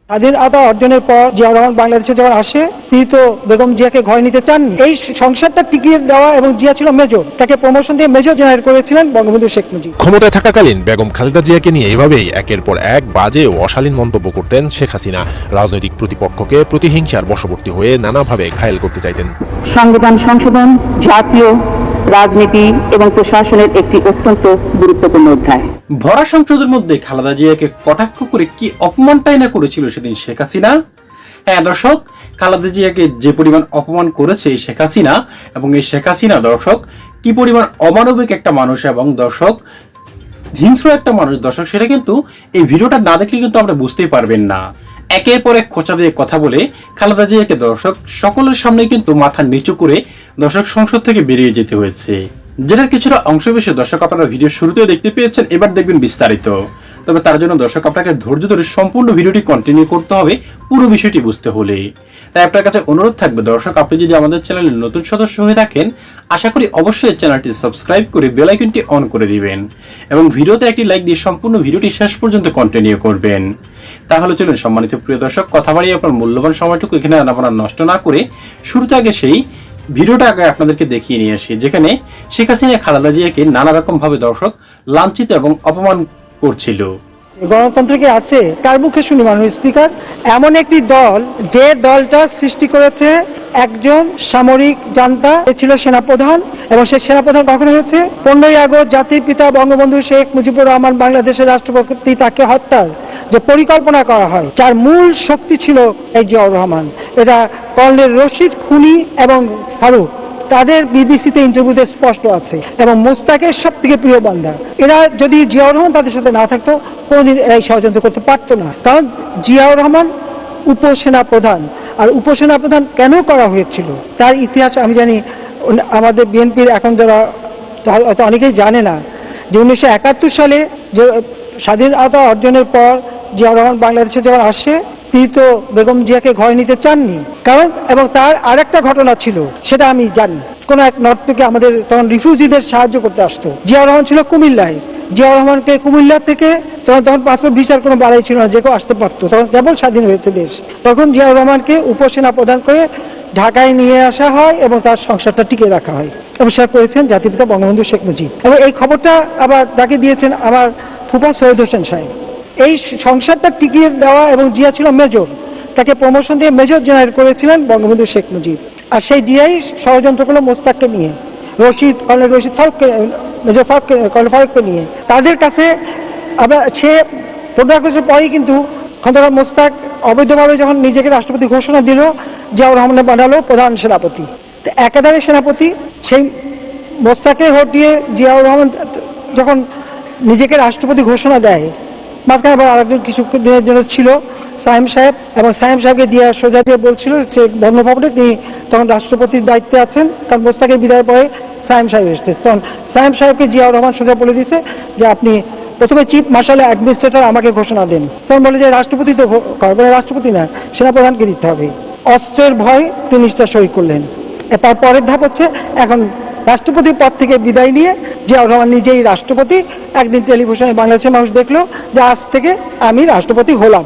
স্বাধীনতা অর্জনের পর জিয়া রহমান বাংলাদেশে যখন আসে, তিনি তো বেগম জিয়াকে ঘরে নিতে চাননি। এই সংসারটা টিকিয়ে দেওয়া, এবং জিয়া ছিল মেজর, তাকে প্রমোশন দিয়ে মেজর জেনারেল করেছিলেন বঙ্গবন্ধু শেখ মুজিব। ক্ষমতায় থাকাকালীন বেগম খালেদা জিয়াকে নিয়ে এভাবেই একের পর এক বাজে ও অশালীন মন্তব্য করতেন শেখ হাসিনা। রাজনৈতিক প্রতিপক্ষকে প্রতিহিংসার বশবর্তী হয়ে নানাভাবে ঘায়েল করতে চাইতেন। সংবিধান সংশোধন জাতীয় রাজনীতি এবং প্রশাসনের একটি অত্যন্ত গুরুত্বপূর্ণ অধ্যায়। ভরা সংসদের মধ্যে খালেদা জিয়াকে কটাক্ষ করে কি অপমানটাই না করেছিল সেদিন শেখ হাসিনা। হ্যাঁ দর্শক, খালেদা জিয়াকে যে পরিমাণ অপমান করেছে এই শেখ হাসিনা, এবং এই শেখ হাসিনা দর্শক কি পরিমাণ অমানবিক একটা মানুষ এবং দর্শক হিংস্র একটা মানুষ দর্শক, সেটা কিন্তু এই ভিডিওটা না দেখলে কিন্তু আমরা বুঝতেই পারবেন না। একের পর এক খোঁচা দিয়ে কথা বলে খালেদা জিয়াকে দর্শক সকলের সামনে কিন্তু মাথা নিচু করে দর্শক সংসদ থেকে বেরিয়ে যেতে হয়েছে, যেটার কিছুটা অংশবিশেষ দর্শক আপনারা ভিডিও শুরুতেও দেখতে পেয়েছেন। এবার দেখবেন বিস্তারিত। তবে তার জন্য দর্শক আপনাকে ধৈর্য ধরে সম্পূর্ণ ভিডিওটি কন্টিনিউ করতে হবে পুরো বিষয়টি বুঝতে হলে। তাই আপনার কাছে অনুরোধ থাকবে দর্শক, আপনি যদি আমাদের চ্যানেলের নতুন সদস্য হয়ে থাকেন, আশা করি অবশ্যই চ্যানেলটি সাবস্ক্রাইব করে বেল আইকনটি অন করে দিবেন এবং ভিডিওতে একটি লাইক দিয়ে সম্পূর্ণ ভিডিওটি শেষ পর্যন্ত কন্টিনিউ করবেন। তাহলে চলুন সম্মানিত প্রিয় দর্শক, কথা বাড়িয়ে আপনার মূল্যবান সময়টুকু এখানে আপনারা নষ্ট না করে শুরুতে আগে সেই ভিডিওটা আগে আপনাদেরকে দেখিয়ে নিয়ে আসি, যেখানে শেখ হাসিনা খালেদা জিয়াকে নানা রকম ভাবে দর্শক লাঞ্ছিত এবং অপমান করছিল। গণতন্ত্র কি আছে? কার মুখে শুনি মাননীয় স্পিকার? এমন একটি দল, যে দলটা সৃষ্টি করেছে একজন সামরিক জান্তা, ছিল সেনাপ্রধান, এবং সেই সেনাপ্রধান কখনো হচ্ছে 15ই আগস্ট জাতির পিতা বঙ্গবন্ধু শেখ মুজিবুর রহমান বাংলাদেশের রাষ্ট্রপতি, তাকে হত্যার যে পরিকল্পনা করা হয়, যার মূল শক্তি ছিল এই জিয়াউর রহমান। এটা কর্নেল রশিদ, খুনি এবং ফারুক, তাদের বিবিসিতে ইন্টারভিউতে স্পষ্ট আছে, এবং মোস্তাকের সব থেকে প্রিয় বান্দা। এরা যদি জিয়াউর রহমান তাদের সাথে না থাকতো, কোনোদিন এই ষড়যন্ত্র করতে পারতো না। কারণ জিয়াউর রহমান উপসেনা প্রধান, আর উপসেনা প্রধান কেন করা হয়েছিল তার ইতিহাস আমি জানি, আমাদের বিএনপির এখন যারা হয়তো অনেকেই জানে না, যে 1971 সালে যে স্বাধীনতা অর্জনের পর জিয়াউর রহমান বাংলাদেশে যখন আসে, তিনি তো বেগম জিয়াকে ঘরে নিতে চাননি। কারণ, এবং তার আরেকটা ঘটনা ছিল, সেটা আমি জানি, কোন এক নর্থ থেকে আমাদের তখন রিফিউজিদের সাহায্য করতে আসতো। জিয়াউর রহমান ছিল কুমিল্লায়, জিয়াউর রহমানকে কুমিল্লা থেকে তখন পাসপোর্ট ভিসার কোনো বাড়াই ছিল না, যে কেউ আসতে পারতো, তখন কেবল স্বাধীন হয়েছে দেশ। তখন জিয়াউর রহমানকে উপসেনা প্রদান করে ঢাকায় নিয়ে আসা হয় এবং তার সংসারটা টিকে রাখা হয়, এবং সেটা করেছেন জাতির পিতা বঙ্গবন্ধু শেখ মুজিব। এবং এই খবরটা আবার তাকে দিয়েছেন আমার ফুফা সৈয়দ হোসেন সাহেব। এই সংসারটা টিকিয়ে দেওয়া, এবং জিয়া ছিল মেজর, তাকে প্রমোশন দিয়ে মেজর জেনারেল করেছিলেন বঙ্গবন্ধু শেখ মুজিব। আর সেই জিয়াই ষড়যন্ত্র করলো মোস্তাককে নিয়ে, কর্নেল রশিদ ফারুককে, মেজর কর্নেল ফারুককে নিয়ে। তাদের কাছে আবার সে 15 আগস্টের পরেই কিন্তু খন্দকার মোস্তাক অবৈধভাবে যখন নিজেকে রাষ্ট্রপতি ঘোষণা দিল, জিয়াউর রহমানের বানালো প্রধান সেনাপতি। তো একাধারে সেনাপতি, সেই মোস্তাকে ভোট দিয়ে জিয়াউর রহমান যখন নিজেকে রাষ্ট্রপতি ঘোষণা দেয়, মাঝখানে আবার আরেকজন কিছু দিনের জন্য ছিল সায়েম সাহেব, এবং সায়েম সাহেবকে জিয়া সোজা দিয়ে বলছিল যে বর্ণভবনে তিনি তখন রাষ্ট্রপতির দায়িত্বে আছেন, কারণ মোস্তাকের বিদায় পরে সায়েম সাহেব এসেছে। তখন সায়েম সাহেবকে জিয়াউর রহমান সোজা বলে দিয়েছে যে আপনি প্রথমে চিফ মার্শাল অ্যাডমিনিস্ট্রেটর আমাকে ঘোষণা দেন। তখন বলে যে রাষ্ট্রপতি তো করবে, রাষ্ট্রপতি না, সেনাপ্রধানকে দিতে হবে। অস্ত্রের ভয় তিনি সই করলেন। তার পরের ধাপ হচ্ছে, এখন রাষ্ট্রপতির পদ থেকে বিদায় নিয়ে জিয়াউর রহমান নিজেই রাষ্ট্রপতি। একদিন টেলিভিশনে বাংলাদেশের মানুষ দেখলো যে আজ থেকে আমি রাষ্ট্রপতি হলাম।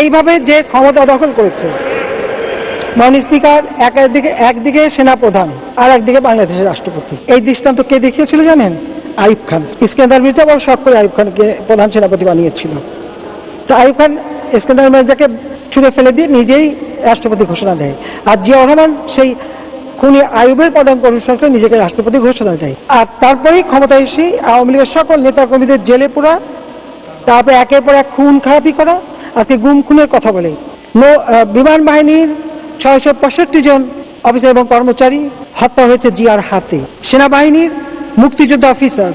এইভাবে যে ক্ষমতা দখল করেছে মাননীয় স্পিকার, একদিকে সেনাপ্রধান আর একদিকে বাংলাদেশের রাষ্ট্রপতি। এই দৃষ্টান্ত কে দেখিয়েছিল জানেন? আইয়ুব খান। ইস্কান্দার মির্জা বড় শখ করে আইয়ুব খানকে প্রধান সেনাপতি বানিয়েছিল। তো আইয়ুব খান ইস্কান্দার মির্জাকে ছুঁড়ে ফেলে দিয়ে নিজেই রাষ্ট্রপতি ঘোষণা দেয়, আর জিয়াউর রহমান সেই খুনি আইয়ুবের পদাঙ্ক অনুসরণ করে নিজেকে রাষ্ট্রপতি ঘোষণা দেয়। আর তারপরেই ক্ষমতায় এসে আওয়ামী লীগের সকল নেতা কর্মীদের জেলে পোড়া, তারপরে একের পর এক খুন খারাপি করা। আজকে গুম খুনের কথা বলে বিমান বাহিনীর 665 জন অফিসার এবং কর্মচারী হত্যা হয়েছে জিয়ার হাতে। সেনাবাহিনীর মুক্তিযোদ্ধা অফিসার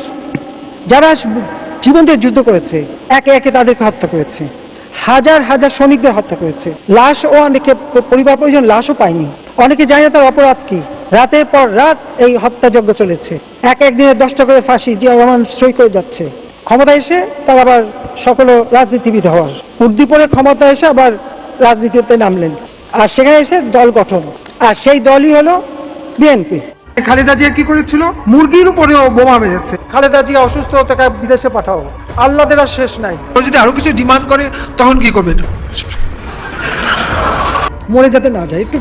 যারা জীবন দিয়ে যুদ্ধ করেছে, একে একে তাদেরকে হত্যা করেছে। হাজার হাজার সৈনিকদের হত্যা করেছে। লাশও অনেকে পরিবার পরিজন লাশও পায়নি, অনেকে জানে না তার অপরাধ কি। রাতের পর রাত এই হত্যাযজ্ঞ চলেছে। এক দিনে 10টা করে ফাঁসি জিয়াউর রহমান সই করে যাচ্ছে। ক্ষমতা এসে তার আবার সকল রাজনীতিবিদ হওয়ার উদ্দীপনে ক্ষমতা এসে আবার রাজনীতিতে নামলেন, আর সেখানে এসে দল গঠন, আর সেই দলই হলো বিএনপি। খালেদা জিয়া কি করেছিল? মুরগির উপরেও বোমা মেরেছে। খালেদা জিয়া অসুস্থ, তাকে বিদেশে পাঠাও, আল্লাহদের আর শেষ নাই। যদি আরো কিছু ডিমান্ড করে তখন কি করবে? মরে যাতে না যায়, একটু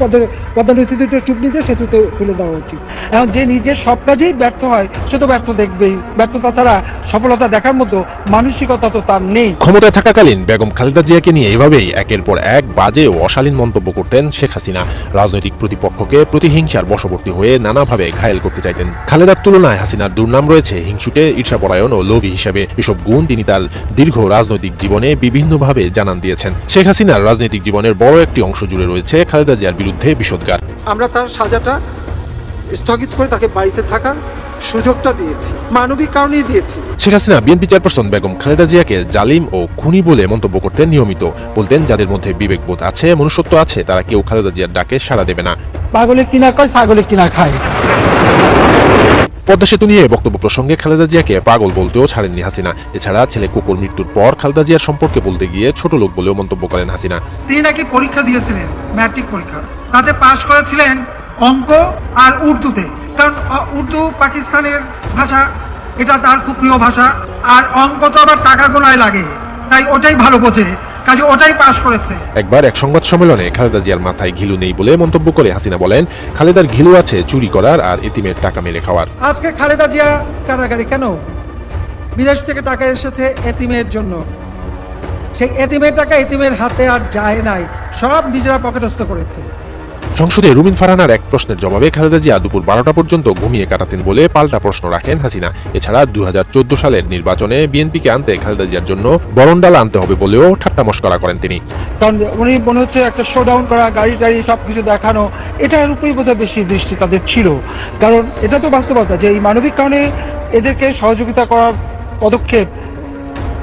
পদ্মা নদীতে একটু চুপ নিতে সেতুতে তুলে দেওয়া উচিত। এখন যে নিজের সব কাজেই ব্যর্থ হয় সে তো ব্যর্থ দেখবেই, ব্যর্থতা ছাড়া সফলতা দেখার মতো মানসিকতা তো তার নেই। ক্ষমতায় থাকাকালীন বেগম খালেদা জিয়াকে নিয়ে এভাবেই একের পর এক বাজে ও অশালীন মন্তব্য করতেন শেখ হাসিনা। রাজনৈতিক প্রতিপক্ষকে প্রতিহিংসার বশবর্তী হয়ে নানাভাবে ঘায়েল করতে চাইতেন। খালেদার তুলনায় হাসিনার দুর্নাম রয়েছে হিংসুটে, ঈর্ষাপরায়ণ ও লোভী হিসেবে। এসব গুণ তিনি তার দীর্ঘ রাজনৈতিক জীবনে বিভিন্নভাবে জানান দিয়েছেন। শেখ হাসিনার রাজনৈতিক জীবনের বড় একটি অংশ জুড়ে রয়েছে খালেদা জিয়ার বিরুদ্ধে বিষোদ্গার। আমরা তার সাজাটা স্থগিত করে তাকে বাড়িতে থাকার সুযোগটা দিয়েছি, মানবিক কারণেই দিয়েছি। শেখ হাসিনা বিএনপি চেয়ারপারসন বেগম খালেদা জিয়াকে জালিম ও খুনি বলে মন্তব্য করতেন নিয়মিত। বলতেন, যাদের মধ্যে বিবেকবোধ আছে, মনুষ্যত্ব আছে, তারা কেউ খালেদা জিয়ার ডাকে সাড়া দেবে না। পাগলে কিনা কয়, ছাগলে কিনা খায়। পদ্মা সেতু নিয়ে বক্তব্য প্রসঙ্গে খালেদা জিয়াকে পাগল বলতেও ছাড়েননি হাসিনা। এছাড়া ছেলে কুকুর মৃত্যুর পর খালেদা জিয়ার সম্পর্কে বলতে গিয়ে ছোট লোক বলেও মন্তব্য করেন হাসিনা। তিনি নাকি পরীক্ষা দিয়েছিলেন, ম্যাট্রিক পরীক্ষা, তাতে পাশ করেছিলেন অঙ্ক আর উর্দুতে। কারণ উর্দু পাকিস্তানের ভাষা, এটা তার খুব প্রিয় ভাষা, আর অঙ্ক তো আবার টাকা গোনায় লাগে, তাই ওটাই ভালো বোঝে, কাজে ওটাই পাশ করেছে। একবার এক সংবাদ সম্মেলনে খালেদা জিয়ার মাথায় ঘিলু নেই বলে মন্তব্য করে হাসিনা বলেন, খালেদার ঘিলু আছে চুরি করার আর এতিমের টাকা মেরে খাওয়ার। আজকে খালেদা জিয়া কারাগারে কেন? বিদেশ থেকে টাকা এসেছে এতিমের জন্য, সেই এতিমের টাকা এতিমের হাতে আর যায় নাই, সব নিজেরা পকেটস্থ করেছে। সংসদে রুমিন ফারহানার এক প্রশ্নের জবাবে খালেদা জিয়া দুপুর 12টা পর্যন্ত ঘুমিয়ে কাটাতেন বলে পাল্টা প্রশ্ন রাখেন হাসিনা। এছাড়া 2014 সালের নির্বাচনে বিএনপিকে আনতে খালেদা জিয়ার জন্য বরণডাল আনতে হবে বলেও ঠাট্টা মশকরা করেন তিনি। কারণ উনি মনে হচ্ছে একটা শোডাউন করা, গাড়ি টাড়ি সবকিছু দেখানো, এটার উপরেই বোধহয় বেশি দৃষ্টি তাদের ছিল। কারণ এটা তো বাস্তবতা যে এই মানবিক কারণে এদেরকে সহযোগিতা করার পদক্ষেপ,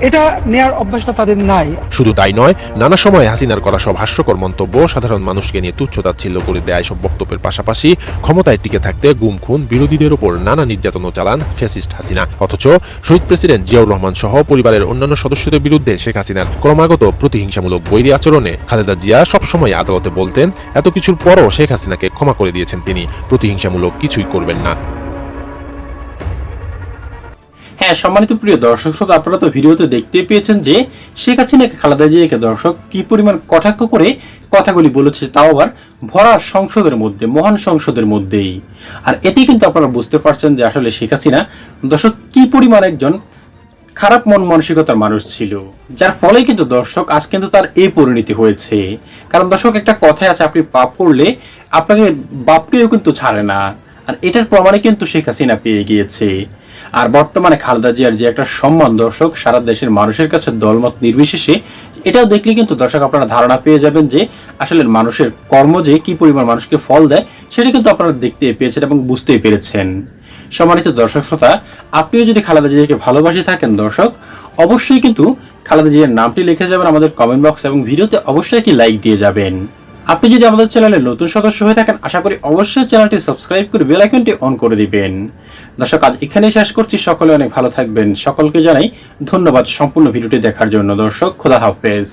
এটা নেয়ার অভ্যাসটা তাদের নাই। শুধু তাই নয়, নানা সময় হাসিনার করা সব হাস্যকর মন্তব্য, সাধারণ মানুষকে নিয়ে তুচ্ছতাচ্ছিল্য করে দেয় সব বক্তব্যের পাশাপাশি ক্ষমতায় টিকে থাকতে গুম খুন, বিরোধীদের উপর নানা নির্যাতনও চালান ফ্যাসিস্ট হাসিনা। অথচ শহীদ প্রেসিডেন্ট জিয়াউর রহমান সহ পরিবারের অন্যান্য সদস্যদের বিরুদ্ধে শেখ হাসিনার ক্রমাগত প্রতিহিংসামূলক বৈরী আচরণে খালেদা জিয়া সবসময় আদালতে বলতেন, এত কিছুর পরও শেখ হাসিনাকে ক্ষমা করে দিয়েছেন তিনি, প্রতিহিংসামূলক কিছুই করবেন না। হ্যাঁ, সম্মানিত প্রিয় দর্শক শ্রোতা, আপনারা তো ভিডিওতে দেখতে পেয়েছেন যে শেখ হাসিনাকে খালেদা জিয়াকে দর্শক কি পরিমাণ কটাক্ষ করে কথাগুলি বলেছে, তাও আবার ভরা সংসদের মধ্যে, মহান সংসদের মধ্যেই। আর এতেই কিন্তু আপনারা বুঝতে পারছেন যে আসলে শেখ হাসিনা দর্শক কি পরিমাণ একজন খারাপ মন মানসিকতার মানুষ ছিল, যার ফলে কিন্তু দর্শক আজ কিন্তু তার এই পরিণতি হয়েছে। কারণ দর্শক একটা কথাই আছে, আপনি পাপ করলে আপনাকে বাপকেও কিন্তু ছাড়ে না, আর এটার প্রমাণে কিন্তু শেখ হাসিনা পেয়ে গিয়েছে। আর বর্তমানে খালেদা জিয়ার যে একটা সম্মান দর্শক সারা দেশের মানুষের কাছে দলমত নির্বিশেষে, এটাও দেখলে কিন্তু দর্শক আপনারা ধারণা পেয়ে যাবেন যে আসলে মানুষের কর্ম যে কি পরিমাণ মানুষকে ফল দেয়, সেটা কিন্তু আপনারা দেখতে পেয়েছেন এবং বুঝতেই পেরেছেন। সম্মানিত দর্শক শ্রোতা, আপনিও যদি খালেদা জিয়াকে ভালোবাসে থাকেন দর্শক, অবশ্যই কিন্তু খালেদা জিয়ার নামটি লিখে যাবেন আমাদের কমেন্ট বক্স এবং ভিডিওতে অবশ্যই একটি লাইক দিয়ে যাবেন। আপনি যদি আমাদের চ্যানেলের নতুন সদস্য হয়ে থাকেন, আশা করি অবশ্যই চ্যানেলটি সাবস্ক্রাইব করে বেল আইকনটি অন করে দিবেন। দর্শক, আজ এখানেই শেষ করছি। সকলে অনেক ভালো থাকবেন। সকলকে জানাই ধন্যবাদ সম্পূর্ণ ভিডিওটি দেখার জন্য। দর্শক, খোদা হাফেজ।